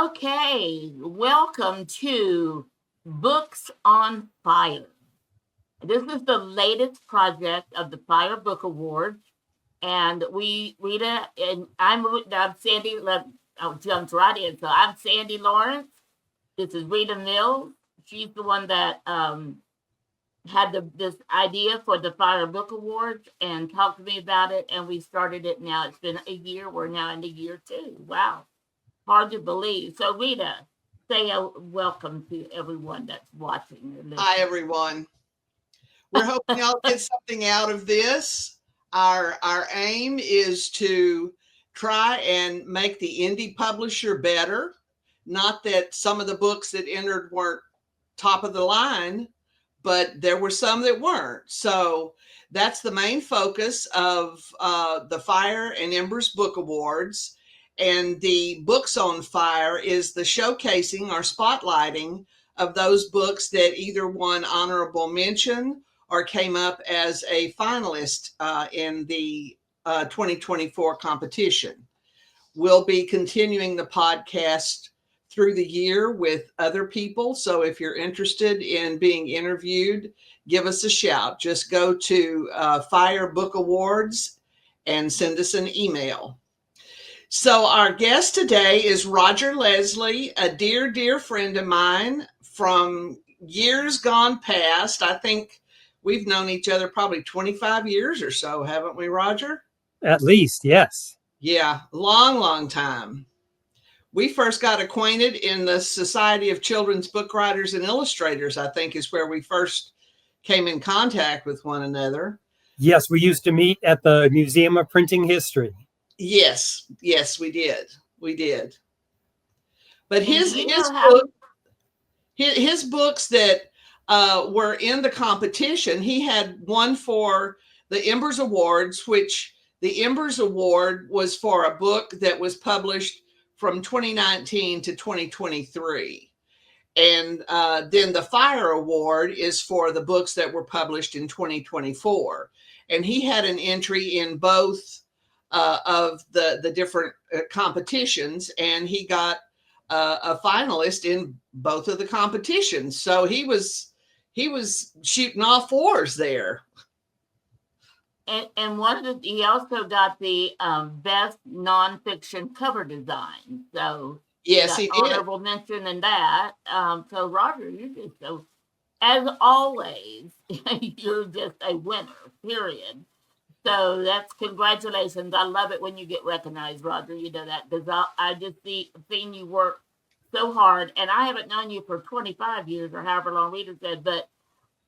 Okay, welcome to Books on Fire. This is the latest project of the FIRE Book Award. And Rita, and I'm Sandy, jumped right in. So I'm Sandy Lawrence. This is Rita Mills. She's the one that had this idea for the FIRE Book Awards and talked to me about it. And we started it now. It's been a year. We're now in year 2. Wow. Hard to believe. So Rita, say a welcome to everyone that's watching. Hi, everyone. We're hoping y'all get something out of this. Our aim is to try and make the indie publisher better. Not that some of the books that entered weren't top of the line, but there were some that weren't. So that's the main focus of the FIRE and Embers Book Awards. And the Books on Fire is the showcasing or spotlighting of those books that either won honorable mention or came up as a finalist in the 2024 competition. We'll be continuing the podcast through the year with other people. So if you're interested in being interviewed, give us a shout. Just go to FIRE Book Awards and send us an email. So our guest today is Roger Leslie, a dear, dear friend of mine from years gone past. I think we've known each other probably 25 years or so, haven't we, Roger? At least, yes. Yeah, long time. We first got acquainted in the Society of Children's Book Writers and Illustrators, I think is where we first came in contact with one another. Yes, we used to meet at the Museum of Printing History. Yes, we did. But his books that were in the competition, he had one for the Embers Awards, which the Embers Award was for a book that was published from 2019 to 2023. And then the FIRE Award is for the books that were published in 2024. And he had an entry in both of the different competitions, and he got a finalist in both of the competitions. So he was shooting all fours there. And he also got the best nonfiction cover design. So yes, he did. Honorable mention in that. So Roger, you're just so, as always, you're just a winner. Period. So that's congratulations. I love it when you get recognized, Roger. You know that because I just seen you work so hard, and I haven't known you for 25 years or however long Rita said, but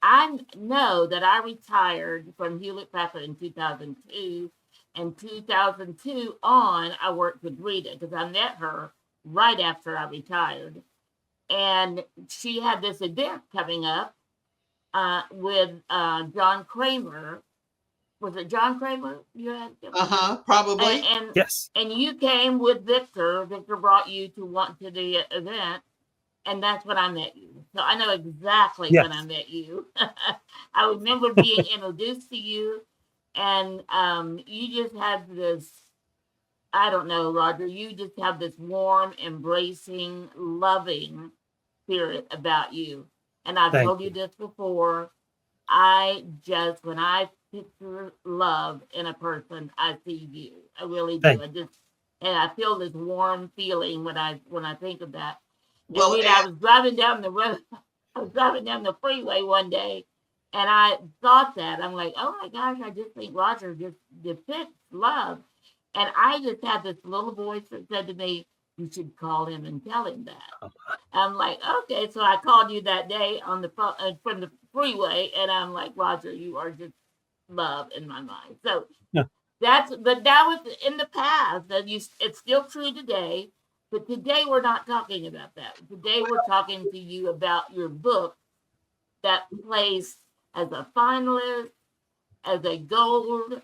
I know that I retired from Hewlett Packard in 2002, and 2002 on, I worked with Rita because I met her right after I retired, and she had this event coming up with John Kramer. Was it John Kramer you had? Probably. And yes. And you came with Victor. Victor brought you to the event, and that's when I met you. So I know exactly when I met you. I remember being introduced to you, and you just had this, I don't know, Roger, you just have this warm, embracing, loving spirit about you. And I've told you this before. When I picture love in a person, I see you. I really do. And I feel this warm feeling when I think of that. Well, I was driving down the road. I was driving down the freeway one day, and I thought that I'm like, oh my gosh, I just think Roger just depicts love, and I just had this little voice that said to me, you should call him and tell him that. I'm like, okay, so I called you that day on the phone from the freeway, and I'm like, Roger, you are just love in my mind. So that was in the past. It's still true today, but today we're not talking about that. Today we're talking to you about your book that placed as a finalist, as a gold,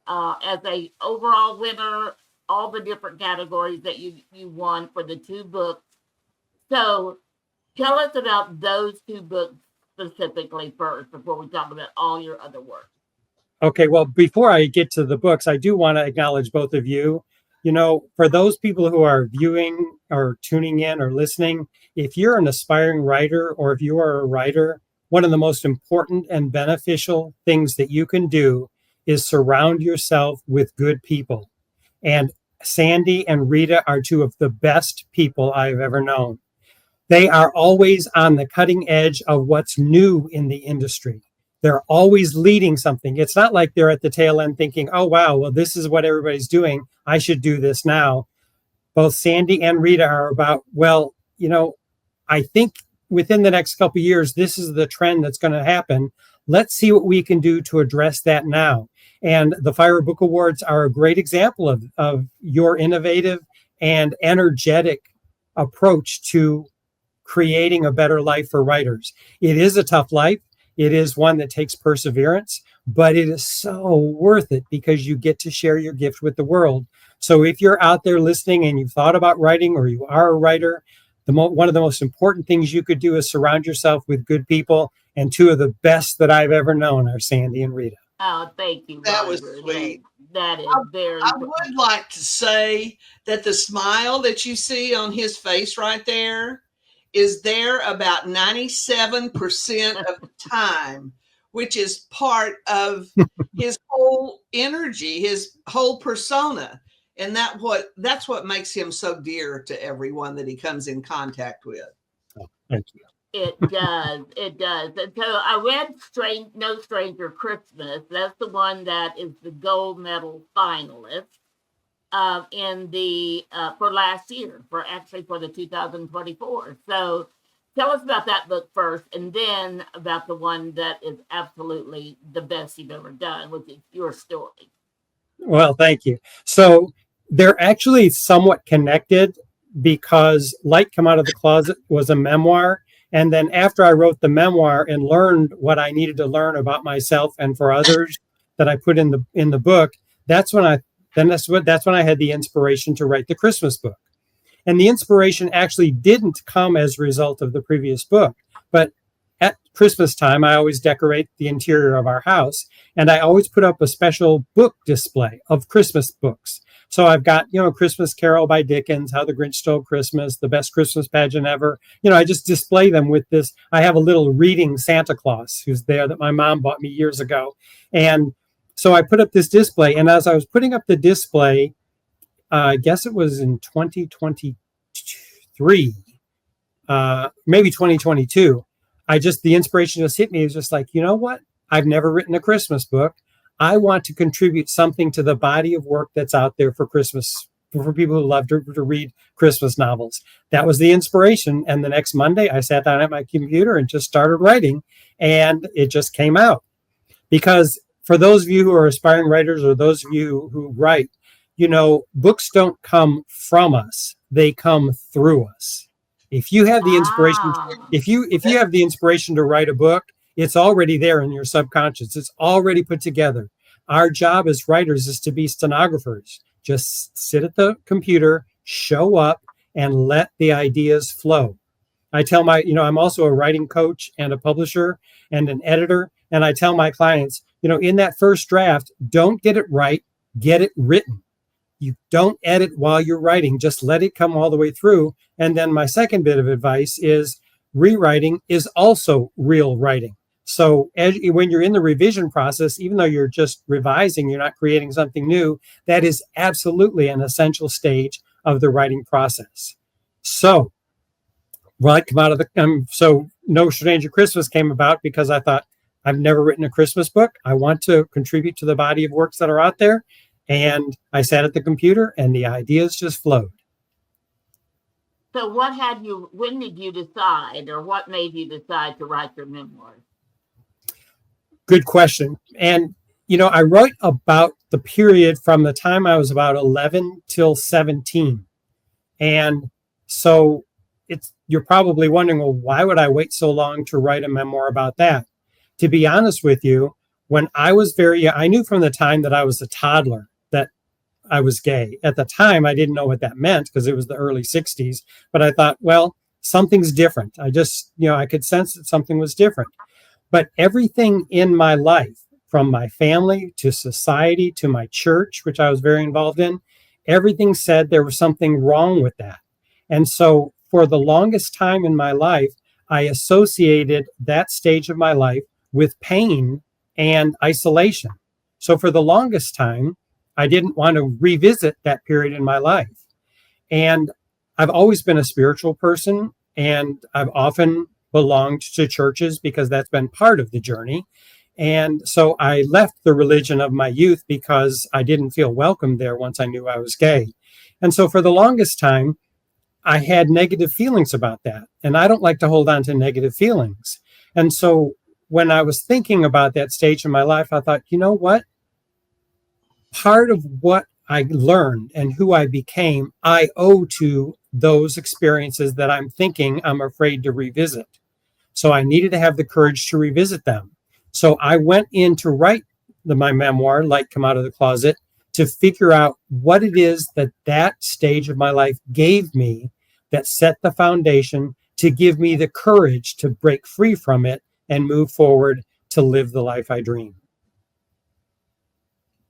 as a overall winner, all the different categories that you won for the 2 books. So tell us about those 2 books specifically first before we talk about all your other work. Okay, well, before I get to the books, I do want to acknowledge both of you. You know, for those people who are viewing are tuning in or listening, if you're an aspiring writer or if you are a writer, one of the most important and beneficial things that you can do is surround yourself with good people. And Sandy and Rita are two of the best people I've ever known. They are always on the cutting edge of what's new in the industry. They're always leading something. It's not like they're at the tail end thinking, oh, wow, well, this is what everybody's doing. I should do this now. Both Sandy and Rita are about, well, I think within the next couple of years, this is the trend that's going to happen. Let's see what we can do to address that now. And the FIRE Book Awards are a great example of your innovative and energetic approach to creating a better life for writers. It is a tough life. It is one that takes perseverance, but it is so worth it because you get to share your gift with the world. So if you're out there listening and you've thought about writing or you are a writer, one of the most important things you could do is surround yourself with good people. And two of the best that I've ever known are Sandy and Rita. Oh, thank you. That Roger. was sweet. That is very. I would like to say that the smile that you see on his face right there is there about 97% of the time, which is part of his whole energy, his whole persona. And that's what makes him so dear to everyone that he comes in contact with. Oh, thank you. It does. It does. And so I read No Stranger Christmas. That's the one that is the gold medal finalist in the for last year, for the 2024. So tell us about that book first, and then about the one that is absolutely the best you've ever done, which is your story. Well, thank you. So they're actually somewhat connected because Light Come Out of the Closet was a memoir. And then after I wrote the memoir and learned what I needed to learn about myself and for others that I put in the book, that's when I had the inspiration to write the Christmas book. And the inspiration actually didn't come as a result of the previous book, but at Christmas time, I always decorate the interior of our house, and I always put up a special book display of Christmas books. So I've got, Christmas Carol by Dickens, How the Grinch Stole Christmas, The Best Christmas Pageant Ever. I just display them with this. I have a little reading Santa Claus who's there that my mom bought me years ago. And so I put up this display. And as I was putting up the display, I guess it was in 2023, maybe 2022, the inspiration just hit me. It was just like, you know what? I've never written a Christmas book. I want to contribute something to the body of work that's out there for Christmas, for people who love to read Christmas novels. That was the inspiration. And the next Monday, I sat down at my computer and just started writing, and it just came out. Because for those of you who are aspiring writers, or those of you who write, books don't come from us; they come through us. If you have the inspiration, if you have the inspiration to write a book, it's already there in your subconscious. It's already put together. Our job as writers is to be stenographers. Just sit at the computer, show up, and let the ideas flow. I tell I'm also a writing coach and a publisher and an editor. And I tell my clients, in that first draft, don't get it right, get it written. You don't edit while you're writing, just let it come all the way through. And then my second bit of advice is rewriting is also real writing. So when you're in the revision process, even though you're just revising, you're not creating something new, that is absolutely an essential stage of the writing process. So, so No Stranger Christmas came about because I thought, I've never written a Christmas book. I want to contribute to the body of works that are out there. And I sat at the computer and the ideas just flowed. So when did you decide, or what made you decide to write your memoirs? Good question. And, I wrote about the period from the time I was about 11 till 17. And so you're probably wondering, well, why would I wait so long to write a memoir about that? To be honest with you, when I was very young, I knew from the time that I was a toddler that I was gay. At the time, I didn't know what that meant because it was the early 60s. But I thought, well, something's different. I just, I could sense that something was different. But everything in my life, from my family to society to my church, which I was very involved in, everything said there was something wrong with that. And so for the longest time in my life, I associated that stage of my life with pain and isolation. So for the longest time, I didn't want to revisit that period in my life. And I've always been a spiritual person, and I've often belonged to churches because that's been part of the journey. And so I left the religion of my youth because I didn't feel welcome there once I knew I was gay. And so for the longest time, I had negative feelings about that. And I don't like to hold on to negative feelings. And so when I was thinking about that stage in my life, I thought, you know what? Part of what I learned and who I became, I owe to those experiences that I'm thinking I'm afraid to revisit. So I needed to have the courage to revisit them. So I went in to write my memoir, Light Come Out of the Closet, to figure out what it is that that stage of my life gave me that set the foundation to give me the courage to break free from it and move forward to live the life I dream.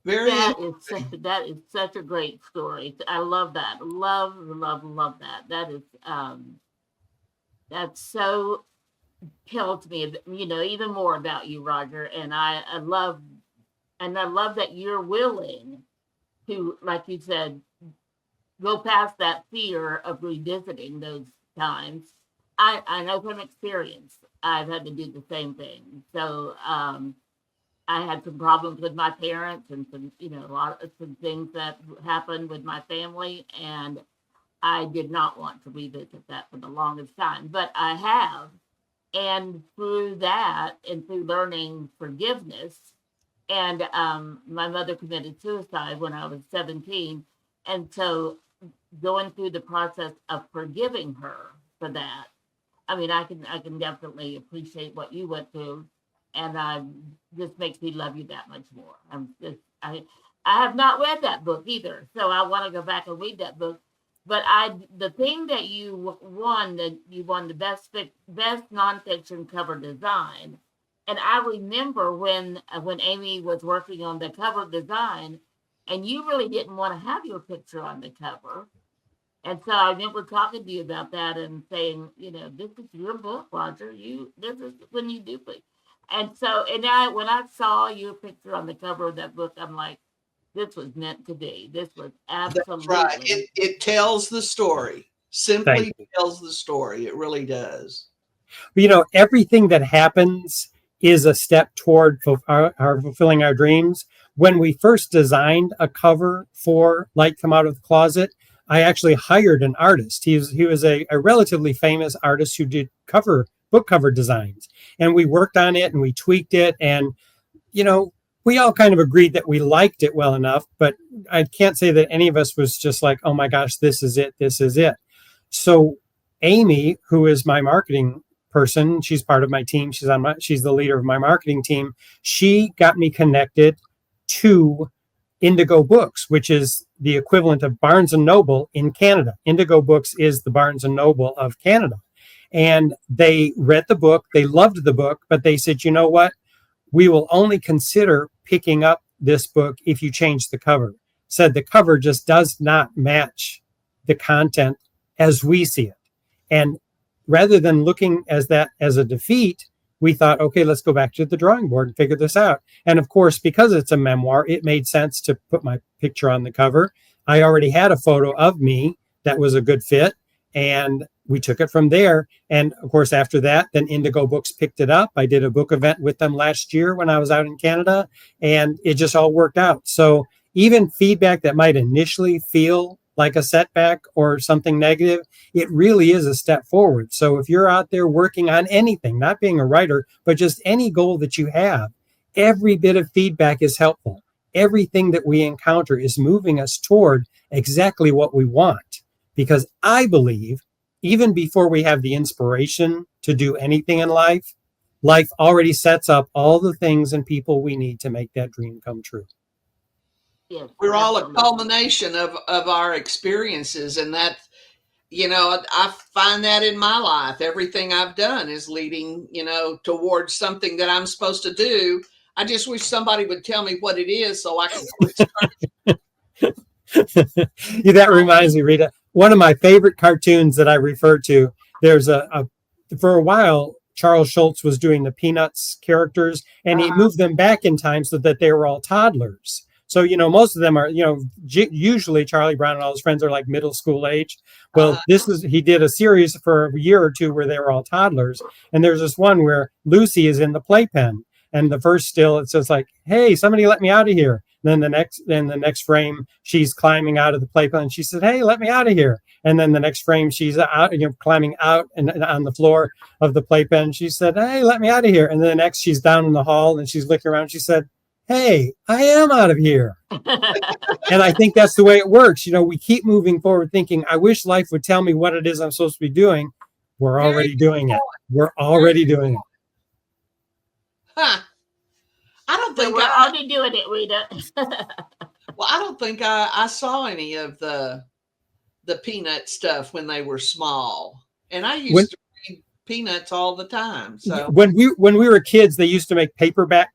That is such a great story. I love that. Love that. That is that's so tells me, even more about you, Roger. And I love that you're willing to, like you said, go past that fear of revisiting those times. I know from experience, I've had to do the same thing. So I had some problems with my parents and some things that happened with my family, and I did not want to revisit that for the longest time, but I have. And through that and through learning forgiveness, and my mother committed suicide when I was 17. And so going through the process of forgiving her for that, I mean, I can definitely appreciate what you went through, and just makes me love you that much more. I have not read that book either, so I want to go back and read that book. But the thing that you won the best nonfiction cover design, and I remember when Amy was working on the cover design, and you really didn't want to have your picture on the cover. And so I remember talking to you about that and saying, this is your book, Roger. This is when you do it. And so, when I saw your picture on the cover of that book, I'm like, this was meant to be. This was absolutely. That's right. It tells the story. Simply tells the story. It really does. Everything that happens is a step toward our fulfilling our dreams. When we first designed a cover for Light Come Out of the Closet, I actually hired an artist. He was a relatively famous artist who did book cover designs. And we worked on it and we tweaked it. And, we all kind of agreed that we liked it well enough, but I can't say that any of us was just like, oh my gosh, this is it. This is it. So Amy, who is my marketing person, she's part of my team. She's the leader of my marketing team. She got me connected to Indigo Books, which is the equivalent of Barnes and Noble in Canada. Indigo Books is the Barnes and Noble of Canada. And they read the book. They loved the book, but they said, you know what? We will only consider picking up this book if you change the cover. Said the cover just does not match the content as we see it. And rather than looking as that as a defeat, we thought, okay, let's go back to the drawing board and figure this out. And of course, because it's a memoir, it made sense to put my picture on the cover. I already had a photo of me that was a good fit, and we took it from there. And of course, after that, then Indigo Books picked it up. I did a book event with them last year when I was out in Canada, and it just all worked out. So even feedback that might initially feel like a setback or something negative, it really is a step forward. So if you're out there working on anything, not being a writer, but just any goal that you have, every bit of feedback is helpful. Everything that we encounter is moving us toward exactly what we want. Because I believe even before we have the inspiration to do anything in life, life already sets up all the things and people we need to make that dream come true. Yes, we're all a culmination of our experiences, and that, I find that in my life, everything I've done is leading, towards something that I'm supposed to do. I just wish somebody would tell me what it is so I can start. That reminds me, Rita, one of my favorite cartoons that I refer to, there's for a while, Charles Schultz was doing the Peanuts characters, and he moved them back in time so that they were all toddlers. So, most of them are, usually Charlie Brown and all his friends are like middle school age. Well, he did a series for a year or two where they were all toddlers. And there's this one where Lucy is in the playpen. And the first still, it says like, hey, somebody let me out of here. Then the next frame, she's climbing out of the playpen. And she said, hey, let me out of here. And then the next frame, she's out, climbing out and on the floor of the playpen. She said, hey, let me out of here. And then the next, she's down in the hall and she's looking around. She said, hey, I am out of here. And I think that's the way it works. We keep moving forward thinking, I wish life would tell me what it is I'm supposed to be doing. We're already doing it. We're already doing it. Huh. I don't think we're already doing it, Rita. Well, I don't think I saw any of the Peanut stuff when they were small. And I used to read Peanuts all the time. So when we were kids, they used to make paperback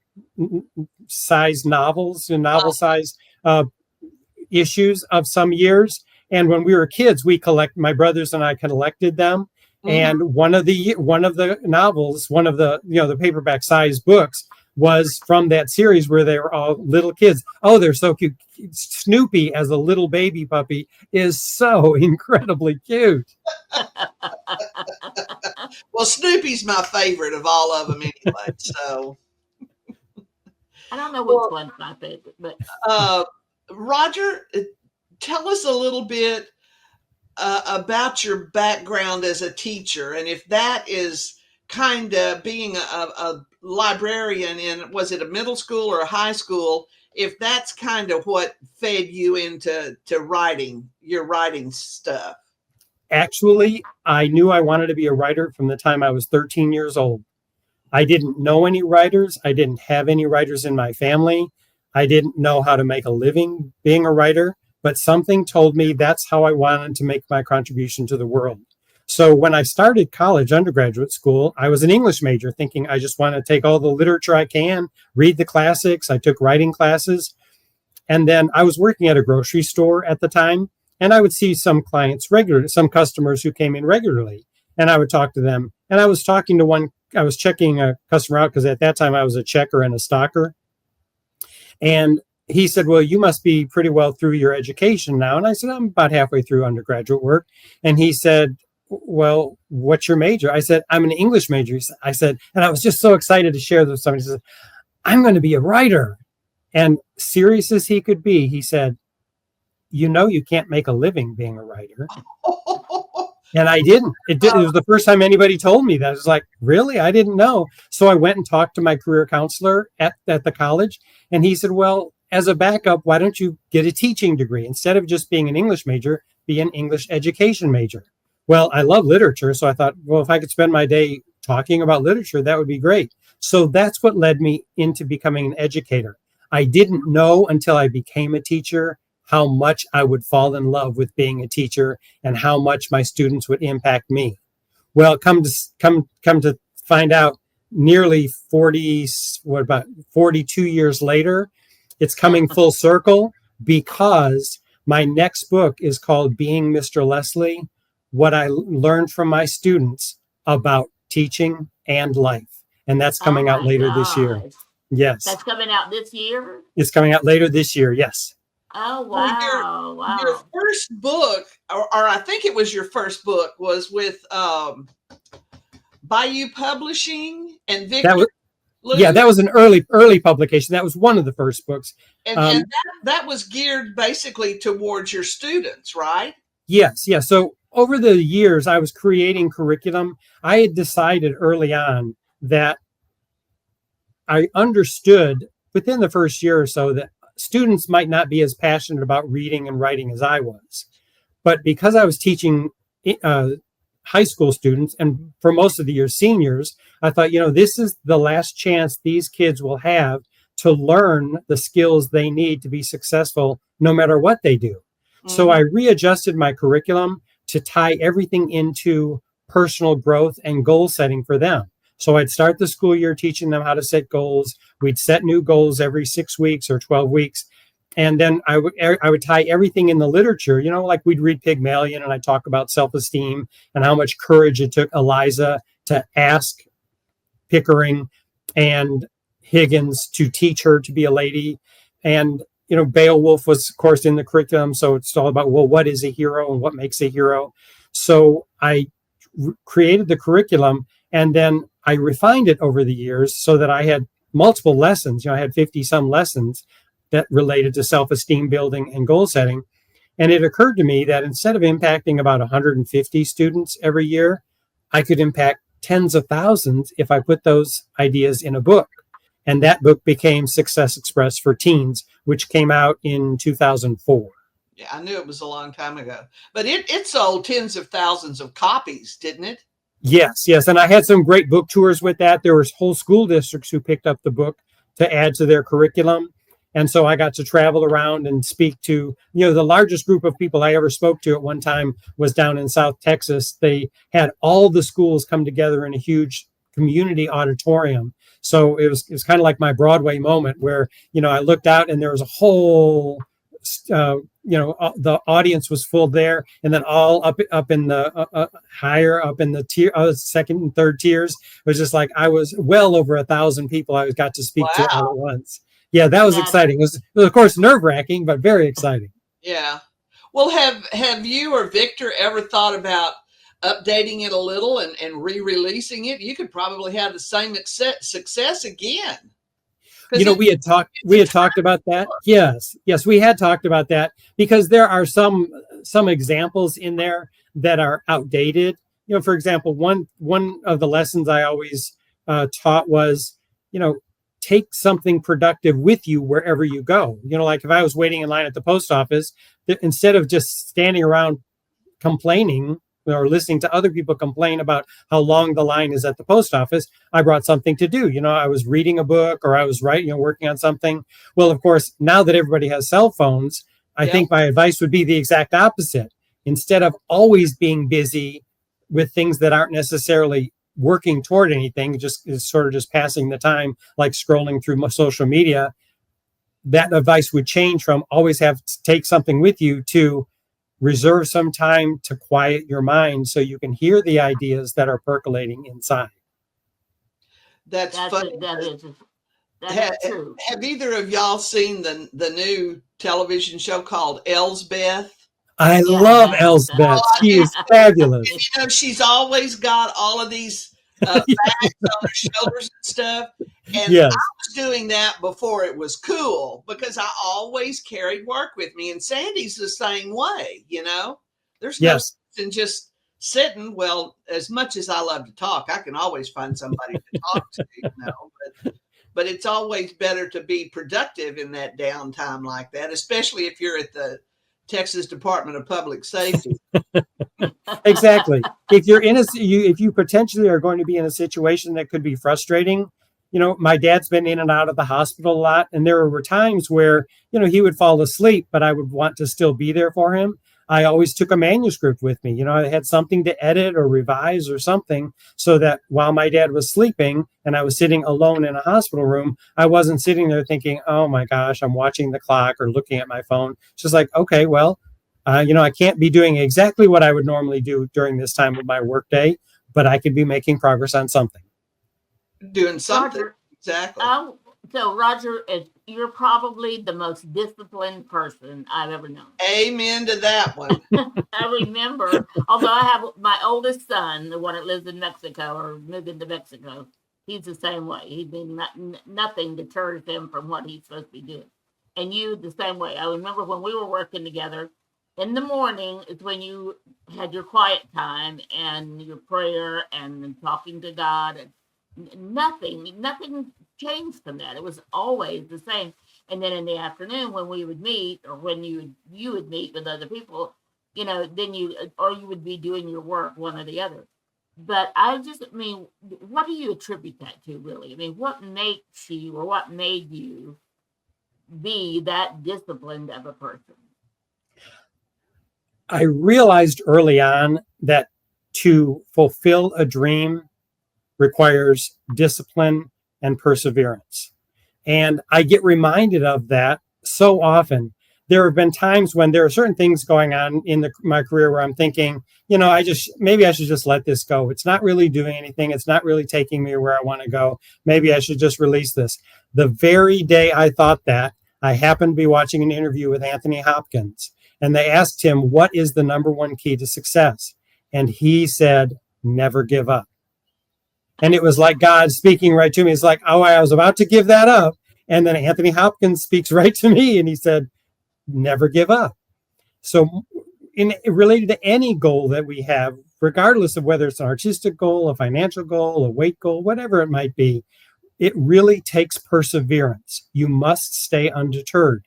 size novels and novel size issues of some years. And when we were kids, my brothers and I collected them. And one of the novels, one of the paperback size books was from that series where they were all little kids. Oh, they're so cute. Snoopy as a little baby puppy is so incredibly cute. Well, Snoopy's my favorite of all of them anyway. So I don't know which one's my favorite, but Roger, tell us a little bit about your background as a teacher, and if that is kind of being a librarian in, was it a middle school or a high school, if that's kind of what fed you into writing stuff. Actually, I knew I wanted to be a writer from the time I was 13 years old. I didn't know any writers. I didn't have any writers in my family. I didn't know how to make a living being a writer, but something told me that's how I wanted to make my contribution to the world. So when I started college, undergraduate school, I was an English major thinking I just want to take all the literature I can, read the classics. I took writing classes. And then I was working at a grocery store at the time, and I would see some clients regularly, some customers who came in regularly, and I would talk to them. And I was talking to one, I was checking a customer out because at that time I was a checker and a stocker. And he said, well, you must be pretty well through your education now. And I said, I'm about halfway through undergraduate work. And he said, well, what's your major? I said, I'm an English major. I said, and I was just so excited to share this with somebody. He said, I'm going to be a writer. And serious as he could be, he said, you can't make a living being a writer. And I didn't. It was the first time anybody told me that. I was like, really? I didn't know. So I went and talked to my career counselor at the college. And he said, well, as a backup, why don't you get a teaching degree? Instead of just being an English major, be an English education major. Well, I love literature. So I thought, well, if I could spend my day talking about literature, that would be great. So that's what led me into becoming an educator. I didn't know until I became a teacher how much I would fall in love with being a teacher and how much my students would impact me. Well, come to find out, nearly 42 years later, it's coming full circle because my next book is called Being Mr. Leslie, What I Learned from My Students About Teaching and Life. And that's coming out later this year. Yes. That's coming out this year? It's coming out later this year, yes. Oh, wow. Well, your first book, or I think it was your first book, was with Bayou Publishing and Victor. That was an early publication. That was one of the first books. And that was geared basically towards your students, right? Yes. So over the years, I was creating curriculum. I had decided early on that I understood within the first year or so that students might not be as passionate about reading and writing as I was. But because I was teaching high school students and for most of the year seniors, I thought, this is the last chance these kids will have to learn the skills they need to be successful no matter what they do. Mm-hmm. So I readjusted my curriculum to tie everything into personal growth and goal setting for them. So I'd start the school year teaching them how to set goals. We'd set new goals every 6 weeks or 12 weeks. And then I would tie everything in the literature, like we'd read Pygmalion and I'd talk about self-esteem and how much courage it took Eliza to ask Pickering and Higgins to teach her to be a lady. And, Beowulf was, of course, in the curriculum. So it's all about, well, what is a hero and what makes a hero? So I created the curriculum and then I refined it over the years so that I had multiple lessons. I had 50 some lessons that related to self-esteem building and goal setting. And it occurred to me that instead of impacting about 150 students every year, I could impact tens of thousands if I put those ideas in a book. And that book became Success Express for Teens, which came out in 2004. Yeah, I knew it was a long time ago. But it sold tens of thousands of copies, didn't it? Yes. And I had some great book tours with that. There was whole school districts who picked up the book to add to their curriculum. And so I got to travel around and speak to, the largest group of people I ever spoke to at one time was down in South Texas. They had all the schools come together in a huge community auditorium. So it was kind of like my Broadway moment where, I looked out and there was a whole, the audience was full there, and then all up in the higher up in the tier, second and third tiers. It was just like I was well over 1,000 people I got to speak to all at once. Yeah, that was exciting. It was, of course, nerve-wracking, but very exciting. Yeah. Well, have you or Victor ever thought about updating it a little and re-releasing it? You could probably have the same success again. We had talked about that. Yes, we had talked about that because there are some examples in there that are outdated. For example, one of the lessons I always taught was, take something productive with you wherever you go. Like if I was waiting in line at the post office, instead of just standing around complaining or listening to other people complain about how long the line is at the post office, I brought something to do. I was reading a book or I was working on something. Well, of course, now that everybody has cell phones, I think my advice would be the exact opposite. Instead of always being busy with things that aren't necessarily working toward anything, just passing the time, like scrolling through social media, that advice would change from always have to take something with you to reserve some time to quiet your mind so you can hear the ideas that are percolating inside. That's funny. That is true. Have either of y'all seen the new television show called Elsbeth? I love Elsbeth. She is fabulous. And, she's always got all of these bags on her shoulders and stuff. And I was doing that before it was cool because I always carried work with me. And Sandy's the same way, There's no sense in just sitting. Well, as much as I love to talk, I can always find somebody to talk to, But it's always better to be productive in that downtime like that, especially if you're at the Texas Department of Public Safety. Exactly. If you're if you potentially are going to be in a situation that could be frustrating, my dad's been in and out of the hospital a lot, and there were times where, he would fall asleep, but I would want to still be there for him. I always took a manuscript with me. I had something to edit or revise or something so that while my dad was sleeping and I was sitting alone in a hospital room, I wasn't sitting there thinking, oh my gosh, I'm watching the clock or looking at my phone. It's just like, okay, well, I can't be doing exactly what I would normally do during this time of my workday, but I could be making progress on something. Doing something. Roger, exactly. So Roger, you're probably the most disciplined person I've ever known. Amen to that one. I remember, although I have my oldest son, the one that lives in Mexico or moved into Mexico, he's the same way. Nothing deters him from what he's supposed to be doing. And you the same way. I remember when we were working together, in the morning is when you had your quiet time and your prayer and talking to God, and nothing changed from that. It was always the same. And then in the afternoon when we would meet, or when you would meet with other people, then you would be doing your work, one or the other. But what do you attribute that to, really? What makes you, or what made you be that disciplined of a person? I realized early on that to fulfill a dream requires discipline and perseverance. And I get reminded of that so often. There have been times when there are certain things going on in my career where I'm thinking, maybe I should just let this go. It's not really doing anything. It's not really taking me where I want to go. Maybe I should just release this. The very day I thought that, I happened to be watching an interview with Anthony Hopkins, and they asked him, what is the number one key to success? And he said, never give up. And it was like God speaking right to me. It's like, oh, I was about to give that up. And then Anthony Hopkins speaks right to me, and he said, never give up. So related to any goal that we have, regardless of whether it's an artistic goal, a financial goal, a weight goal, whatever it might be, it really takes perseverance. You must stay undeterred.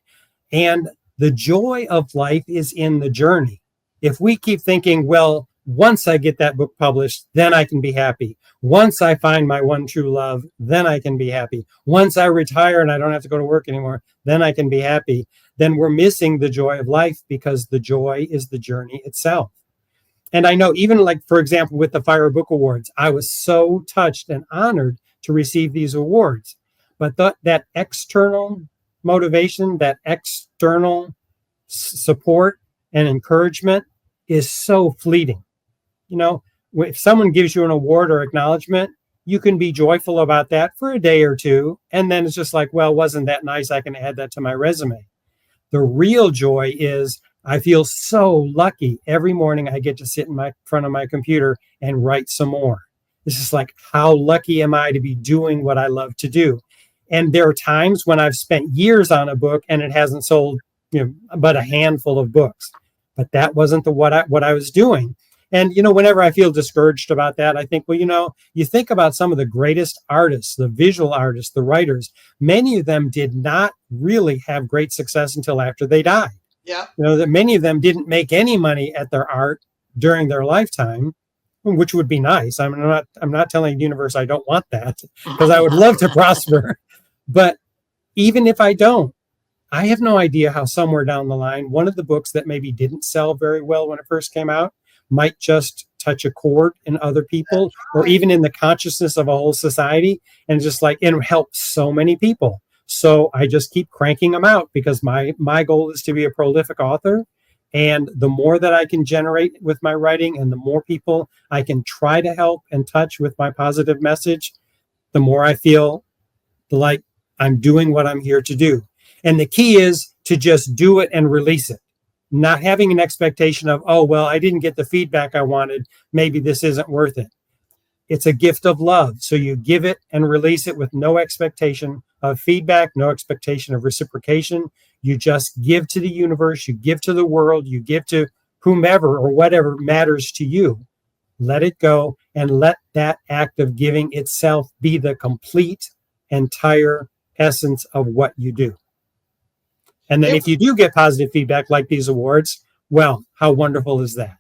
And the joy of life is in the journey. If we keep thinking, well, once I get that book published, then I can be happy. Once I find my one true love, then I can be happy. Once I retire and I don't have to go to work anymore, then I can be happy. Then we're missing the joy of life, because the joy is the journey itself. And I know, even like, for example, with the FIRE Book Awards, I was so touched and honored to receive these awards. But that external motivation, that external support and encouragement is so fleeting. If someone gives you an award or acknowledgement, you can be joyful about that for a day or two. And then it's just like, well, wasn't that nice? I can add that to my resume. The real joy is I feel so lucky every morning I get to sit in front of my computer and write some more. This is like, how lucky am I to be doing what I love to do? And there are times when I've spent years on a book and it hasn't sold, but a handful of books. But that wasn't what I was doing. And, whenever I feel discouraged about that, I think, well, you think about some of the greatest artists, the visual artists, the writers, many of them did not really have great success until after they died. Yeah. That many of them didn't make any money at their art during their lifetime, which would be nice. I'm not telling the universe I don't want that, because I would love to prosper. But even if I don't, I have no idea how somewhere down the line, one of the books that maybe didn't sell very well when it first came out might just touch a chord in other people, or even in the consciousness of a whole society, and just like, it helps so many people. So I just keep cranking them out, because my goal is to be a prolific author. And the more that I can generate with my writing, and the more people I can try to help and touch with my positive message, the more I feel like I'm doing what I'm here to do. And the key is to just do it and release it. Not having an expectation of, oh, well, I didn't get the feedback I wanted, maybe this isn't worth it. It's a gift of love. So you give it and release it with no expectation of feedback, no expectation of reciprocation. You just give to the universe, you give to the world, you give to whomever or whatever matters to you. Let it go, and let that act of giving itself be the complete, entire essence of what you do. And then if you do get positive feedback like these awards, well, how wonderful is that?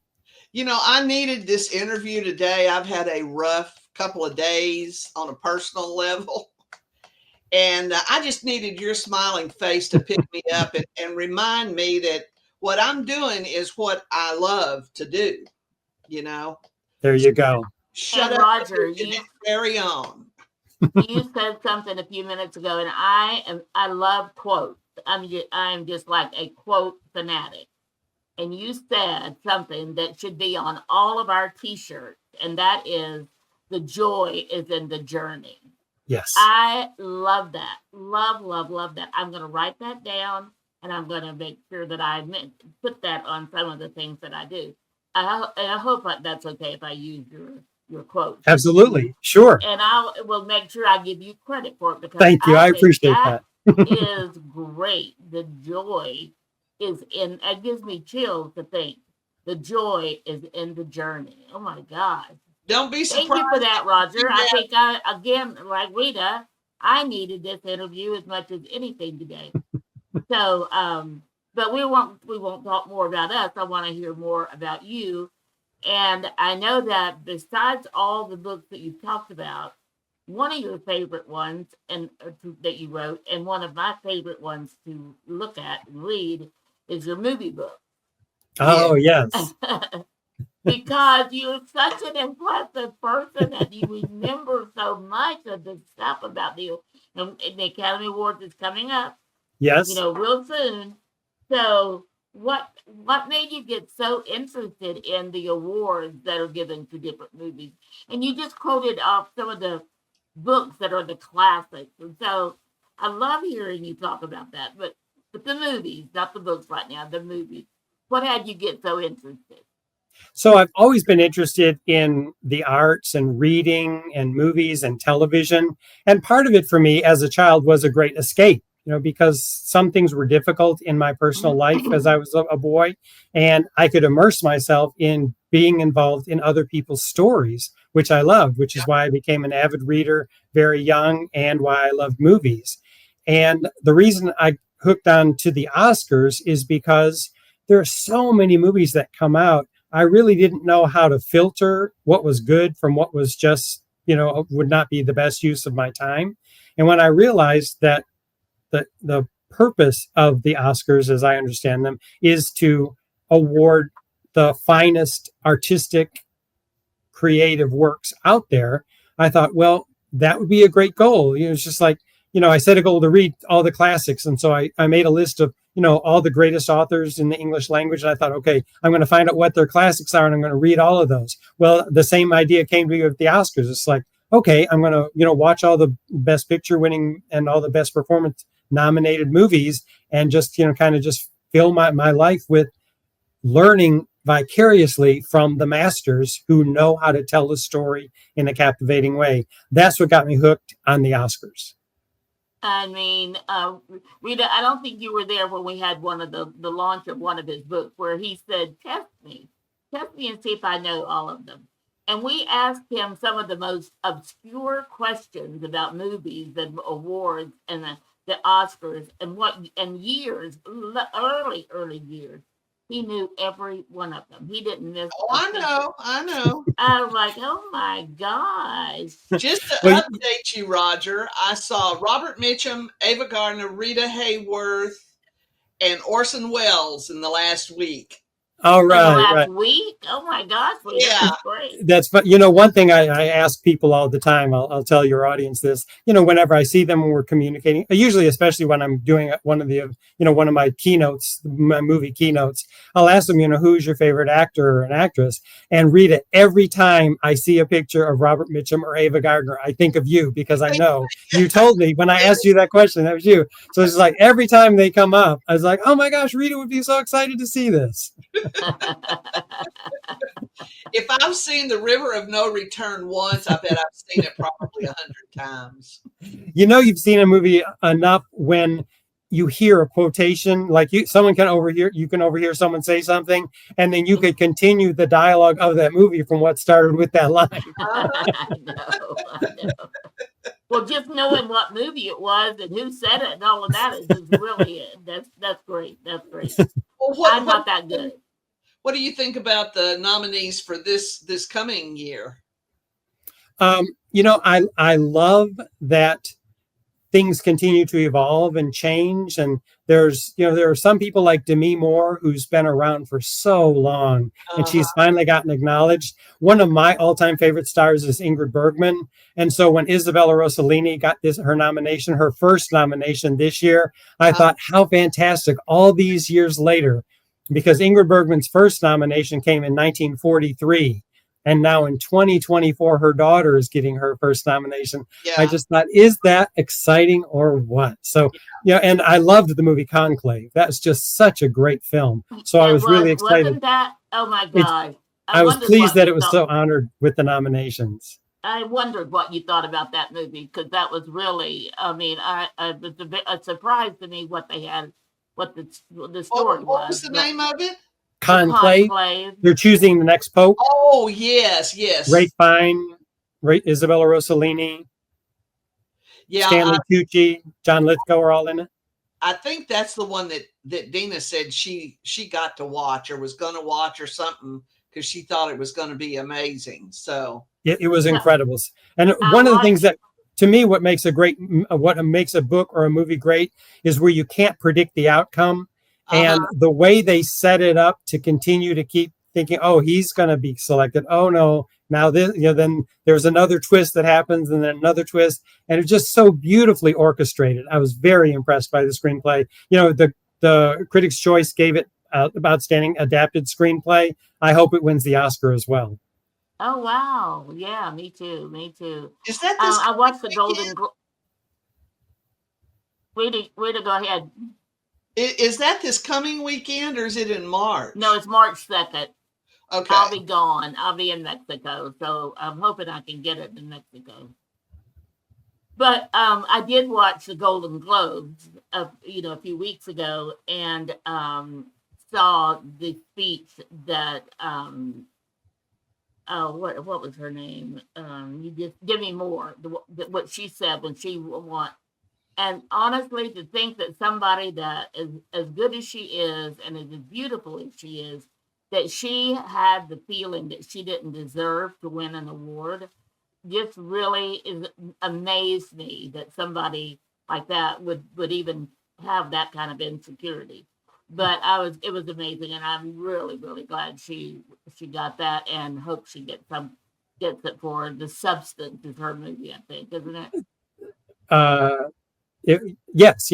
I needed this interview today. I've had a rough couple of days on a personal level. And I just needed your smiling face to pick me up and remind me that what I'm doing is what I love to do. There you go. Shut up, Roger, and carry on. You said something a few minutes ago, and I love quotes. I'm just like a quote fanatic. And you said something that should be on all of our t-shirts, and that is, the joy is in the journey. Yes. I love that. Love, love, love that. I'm going to write that down, and I'm going to make sure that I put that on some of the things that I do. I hope that's okay if I use your quote. Absolutely. Sure. And I will make sure I give you credit for it, because thank you. I appreciate that. Is great. The joy is in, it gives me chills to think the joy is in the journey. Oh my God. Don't be surprised. Thank you for that, Roger. I think again, like Rita, I needed this interview as much as anything today. So, but we won't talk more about us. I want to hear more about you. And I know that besides all the books that you've talked about, one of your favorite ones that you wrote, and one of my favorite ones to look at and read, is your movie book. Oh, yes. Because you're such an impressive person, and you remember so much of the stuff about and the Academy Awards is coming up. Yes. real soon. So what made you get so interested in the awards that are given to different movies? And you just quoted off some of the books that are the classics. And so I love hearing you talk about that. But the movies, not the books right now, the movies. What had you get so interested? So I've always been interested in the arts and reading and movies and television. And part of it for me as a child was a great escape, because some things were difficult in my personal life as I was a boy. And I could immerse myself in being involved in other people's stories, which I loved, which is why I became an avid reader very young and why I loved movies. And the reason I hooked on to the Oscars is because there are so many movies that come out. I really didn't know how to filter what was good from what was just, would not be the best use of my time. And when I realized that the purpose of the Oscars, as I understand them, is to award the finest artistic, creative works out there, I thought, well, that would be a great goal. It's just like, I set a goal to read all the classics. And so I made a list of, all the greatest authors in the English language. And I thought, okay, I'm going to find out what their classics are and I'm going to read all of those. Well, the same idea came to me with the Oscars. It's like, okay, I'm going to, watch all the best picture winning and all the best performance nominated movies and just, kind of just fill my life with learning vicariously from the masters who know how to tell the story in a captivating way. That's what got me hooked on the Oscars. I mean, Rita, I don't think you were there when we had one of the launch of one of his books where he said, test me and see if I know all of them. And we asked him some of the most obscure questions about movies and awards and the Oscars and years, early years. He knew every one of them. He didn't miss. Oh, I know. I was like, oh my gosh. Just to update you, Roger, I saw Robert Mitchum, Ava Gardner, Rita Hayworth, and Orson Welles in the last week. Oh, right. Last week? Oh my gosh. Yeah. That's great. That's, but one thing I ask people all the time, I'll tell your audience this, whenever I see them when we're communicating, usually, especially when I'm doing one of the, one of my keynotes, my movie keynotes, I'll ask them, who's your favorite actor or an actress? And Rita, every time I see a picture of Robert Mitchum or Ava Gardner, I think of you because I know you told me when I asked you that question, that was you. So it's like every time they come up, I was like, oh my gosh, Rita would be so excited to see this. If I've seen The River of No Return once, I bet I've seen it probably 100 times. You've seen a movie enough when you hear a quotation, like you can overhear someone say something, and then you could continue the dialogue of that movie from what started with that line. I know. Well, just knowing what movie it was and who said it and all of that is just really it. That's great. That's great. Well, I'm not that good. What do you think about the nominees for this coming year? I love that things continue to evolve and change. And there are some people like Demi Moore, who's been around for so long, and she's finally gotten acknowledged. One of my all-time favorite stars is Ingrid Bergman. And so when Isabella Rossellini got her nomination, her first nomination this year, I thought, how fantastic, all these years later, because Ingrid Bergman's first nomination came in 1943. And now in 2024, her daughter is getting her first nomination. Yeah. I just thought, is that exciting or what? So, and I loved the movie Conclave. That's just such a great film. So I was really excited. Wasn't that? Oh my God. I was pleased that it was so honored with the nominations. I wondered what you thought about that movie, because that was really, it was a surprise to me what they had, what the story was. What was the name of it? Conclave. They're choosing the next pope. Oh, yes. Ralph Fiennes, Isabella Rossellini, Stanley Tucci, John Lithgow are all in it. I think that's the one that Dina said she got to watch or was going to watch or something, because she thought it was going to be amazing. So it was incredible. And one of the things that, to me, what makes a book or a movie great is where you can't predict the outcome. And the way they set it up to continue to keep thinking, oh, he's going to be selected. Oh no, now this, then there's another twist that happens, and then another twist, and it's just so beautifully orchestrated. I was very impressed by the screenplay. The Critics' Choice gave it outstanding adapted screenplay. I hope it wins the Oscar as well. Oh wow, yeah, me too, me too. Is that this? I watched the Golden Globe. Rita, go ahead. Is that this coming weekend, or is it in March? No, it's March 2nd. Okay. I'll be gone. I'll be in Mexico, so I'm hoping I can get it in Mexico. But I did watch the Golden Globes, a few weeks ago, and saw the speech that what was her name? You just give me more. What she said when she won. And honestly, to think that somebody that is as good as she is and is as beautiful as she is, that she had the feeling that she didn't deserve to win an award, just really amazed me that somebody like that would even have that kind of insecurity. But it was amazing, and I'm really, really glad she got that, and hope she gets it for The Substance is her movie, I think, isn't it? Yes.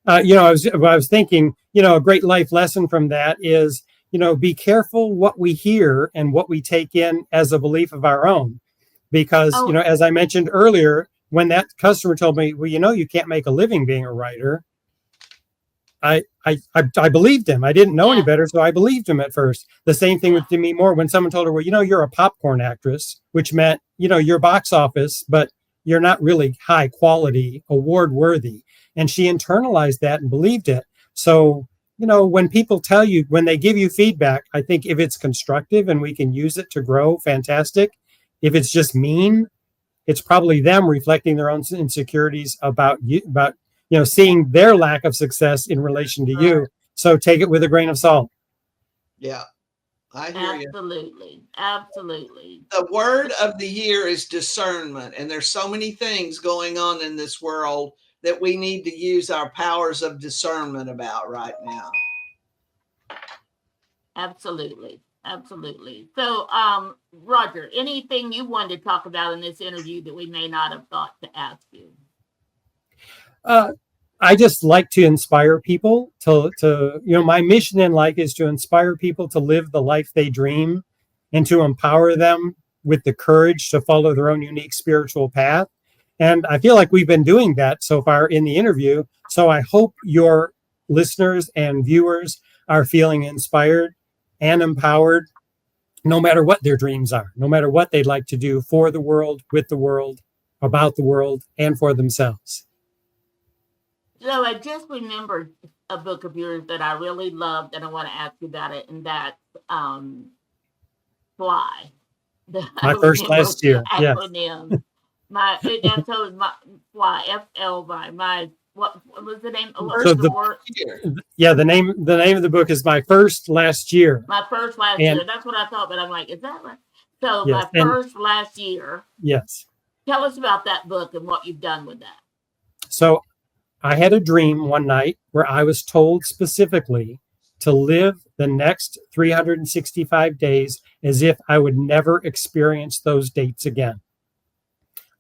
I was thinking, a great life lesson from that is, be careful what we hear and what we take in as a belief of our own. Because, as I mentioned earlier, when that customer told me, well, you can't make a living being a writer, I believed him. I didn't know any better, so I believed him at first. The same thing with Demi Moore. When someone told her, well, you're a popcorn actress, which meant, you're box office, but you're not really high quality, award worthy. And she internalized that and believed it. So, when people tell you, when they give you feedback, I think if it's constructive and we can use it to grow, fantastic. If it's just mean, it's probably them reflecting their own insecurities about you, seeing their lack of success in relation to you. So take it with a grain of salt. Yeah. I hear you. Absolutely. The word of the year is discernment. And there's so many things going on in this world that we need to use our powers of discernment about right now. Absolutely. So, Roger, anything you wanted to talk about in this interview that we may not have thought to ask you? I just like to inspire people to my mission in life is to inspire people to live the life they dream and to empower them with the courage to follow their own unique spiritual path. And I feel like we've been doing that so far in the interview. So I hope your listeners and viewers are feeling inspired and empowered, no matter what their dreams are, no matter what they'd like to do for the world, with the world, about the world, and for themselves. So I just remembered a book of yours that I really loved, and I want to ask you about it, and that's Fly. My first last year. Acronym. Yeah. My Fly, FLY. What was the name? The name of the book is My First Last Year. My first last year. That's what I thought, but I'm like, is that right? So yes, my first last year. Yes. Tell us about that book and what you've done with that. So I had a dream one night where I was told specifically to live the next 365 days as if I would never experience those dates again.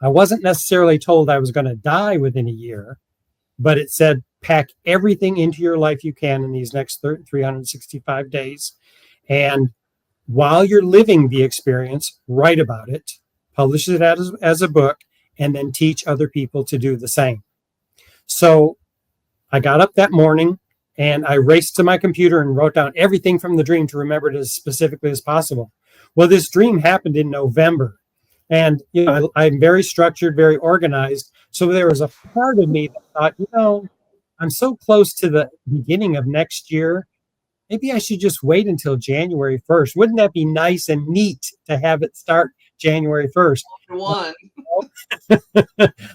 I wasn't necessarily told I was going to die within a year, but it said, pack everything into your life you can in these next 365 days. And while you're living the experience, write about it, publish it as a book, and then teach other people to do the same. So I got up that morning and I raced to my computer and wrote down everything from the dream to remember it as specifically as possible. Well, this dream happened in November. And, I'm very structured, very organized. So there was a part of me that thought, I'm so close to the beginning of next year. Maybe I should just wait until January 1st. Wouldn't that be nice and neat to have it start January 1st?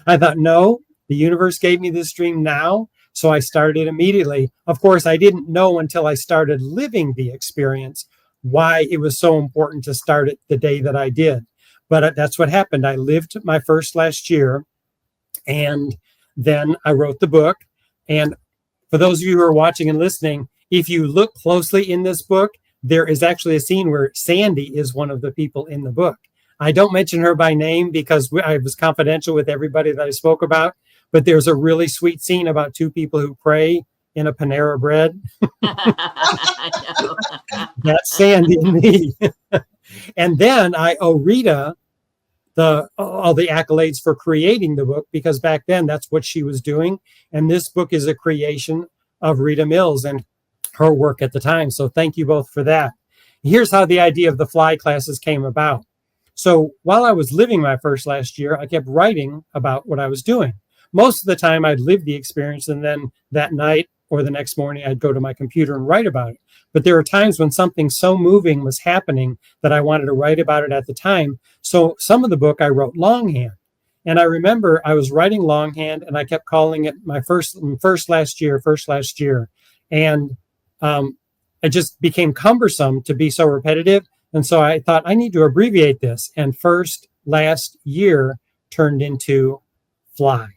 I thought, no, the universe gave me this dream now. So I started immediately. Of course, I didn't know until I started living the experience why it was so important to start it the day that I did. But that's what happened. I lived my first last year, and then I wrote the book. And for those of you who are watching and listening, if you look closely in this book, there is actually a scene where Sandy is one of the people in the book. I don't mention her by name because I was confidential with everybody that I spoke about, but there's a really sweet scene about two people who pray in a Panera Bread. That's Sandy and me. And then I owe Rita all the accolades for creating the book, because back then that's what she was doing. And this book is a creation of Rita Mills and her work at the time. So thank you both for that. Here's how the idea of the fly classes came about. So while I was living my first last year, I kept writing about what I was doing. Most of the time I'd live the experience, and then that night or the next morning I'd go to my computer and write about it. But there were times when something so moving was happening that I wanted to write about it at the time. So some of the book I wrote longhand. And I remember I was writing longhand and I kept calling it my first last year. And it just became cumbersome to be so repetitive. And so I thought I need to abbreviate this. And first last year turned into fly.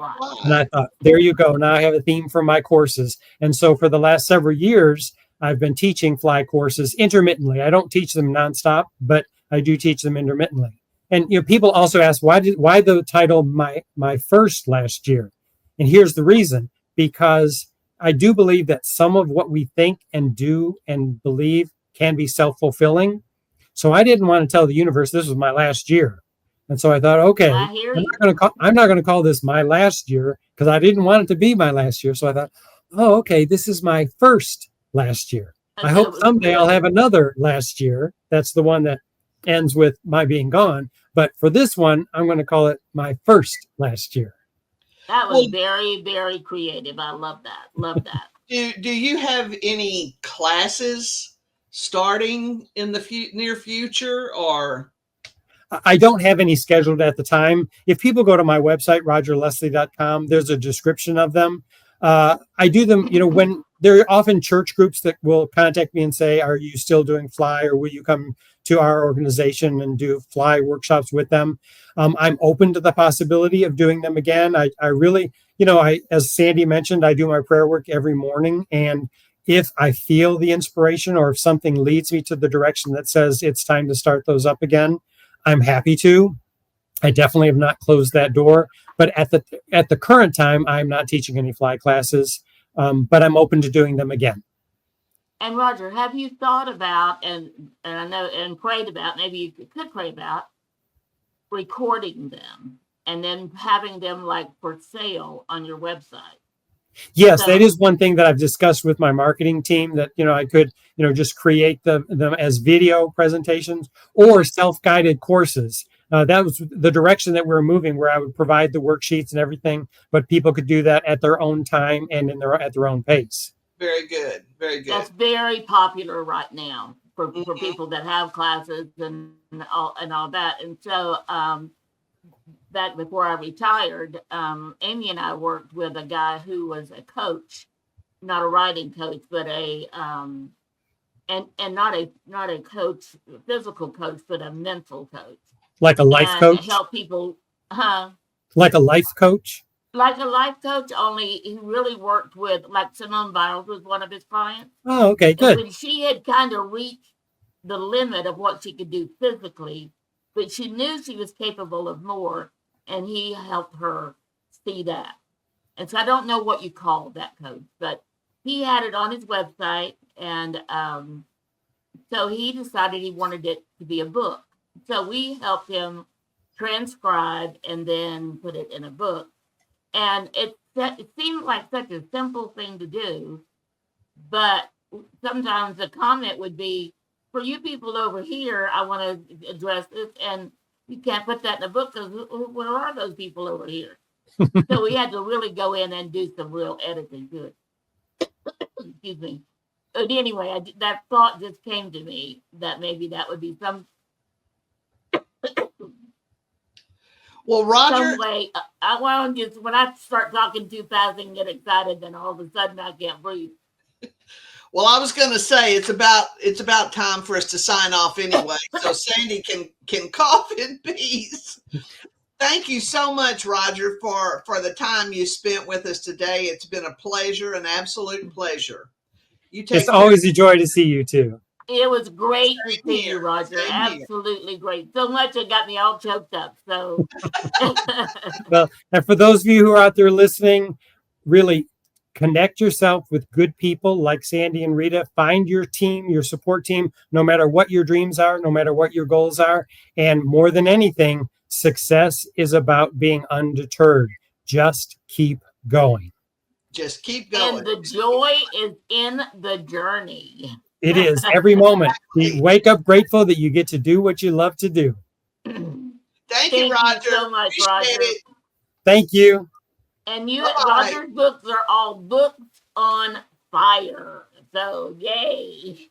And I thought, there you go. Now I have a theme for my courses. And so for the last several years, I've been teaching fly courses intermittently. I don't teach them nonstop, but I do teach them intermittently. And people also ask, why the title my first last year? And here's the reason: because I do believe that some of what we think and do and believe can be self-fulfilling. So I didn't want to tell the universe this was my last year. And so I thought, okay, I'm not going to call this my last year, because I didn't want it to be my last year. So I thought, oh, okay, this is my first last year. I hope someday I'll have another last year. That's the one that ends with my being gone. But for this one, I'm going to call it my first last year. That was very, very creative. I love that. Love that. Do you have any classes starting in the near future, or? I don't have any scheduled at the time. If people go to my website, rogerleslie.com, there's a description of them. I do them, when there are often church groups that will contact me and say, are you still doing fly, or will you come to our organization and do fly workshops with them? I'm open to the possibility of doing them again. I really, as Sandy mentioned, I do my prayer work every morning. And if I feel the inspiration, or if something leads me to the direction that says it's time to start those up again, I'm happy to. I definitely have not closed that door. But at the current time, I'm not teaching any fly classes, but I'm open to doing them again. And Roger, have you thought about, and I know, and prayed about, maybe you could pray about recording them and then having them like for sale on your website? Yes, that is one thing that I've discussed with my marketing team, that, I could, just create them as video presentations or self-guided courses. That was the direction that we're moving, where I would provide the worksheets and everything, but people could do that at their own time and at their own pace. Very good. Very good. That's very popular right now for people that have classes and all that. And so back before I retired, Amy and I worked with a guy who was a coach, not a writing coach, but and not a coach, physical coach, but a mental coach. Like a life coach? Help people, Like a life coach? Like a life coach, only he really worked with, like Simone Biles was one of his clients. Oh, okay, good. And she had kind of reached the limit of what she could do physically, but she knew she was capable of more, and he helped her see that. And so I don't know what you call that coach, but he had it on his website, and so he decided he wanted it to be a book. So we helped him transcribe and then put it in a book. And it seemed like such a simple thing to do, but sometimes the comment would be, for you people over here, I want to address this, and you can't put that in a book because where are those people over here? So we had to really go in and do some real editing to it. Excuse me. But anyway, that thought just came to me that maybe that would be some. Well, Roger, some way, when I start talking too fast and get excited, then all of a sudden I can't breathe. Well, I was going to say it's about time for us to sign off anyway, so Sandy can cough in peace. Thank you so much, Roger, for the time you spent with us today. It's been a pleasure, an absolute pleasure. It's always a joy to see you too. It was great to Same see you, here. Roger. Same here. Absolutely great. So much it got me all choked up. So, Well, and for those of you who are out there listening, really connect yourself with good people like Sandy and Rita. Find your team, your support team, no matter what your dreams are, no matter what your goals are. And more than anything, success is about being undeterred. Just keep going. Just keep going. and the joy is in the journey. It is every moment. You wake up grateful that you get to do what you love to do. Thank you, Roger. So much, Appreciate Roger. it. Thank you. And you, Bye-bye. Roger's books are all books on fire. So, yay.